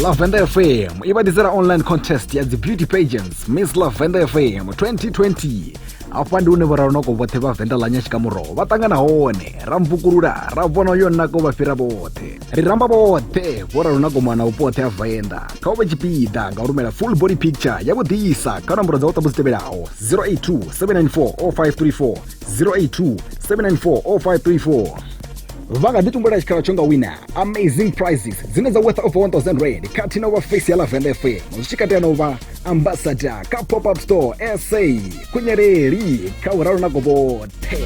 Lavender FM ibadizera online contest ya the beauty pageants Miss Lavender FM 2020. Afandi une varanoko vote vavhenda la nyashikamuro vatangana hone ramvukurura ravona yonako vafira vote riramba vote vora runako mwana upote avhenda kauve chipida ngaurumela full body picture yakudhisa kanambura dza utabuziteverawo 082 794 0534 082 794 0534. Vakaditumbula chikhala chonga winner amazing prizes zineza worth over 1000 rand katina over face ya Lavender FM zvichikatena over ambassador ka pop-up store SA kunyereri kauraro nagovote.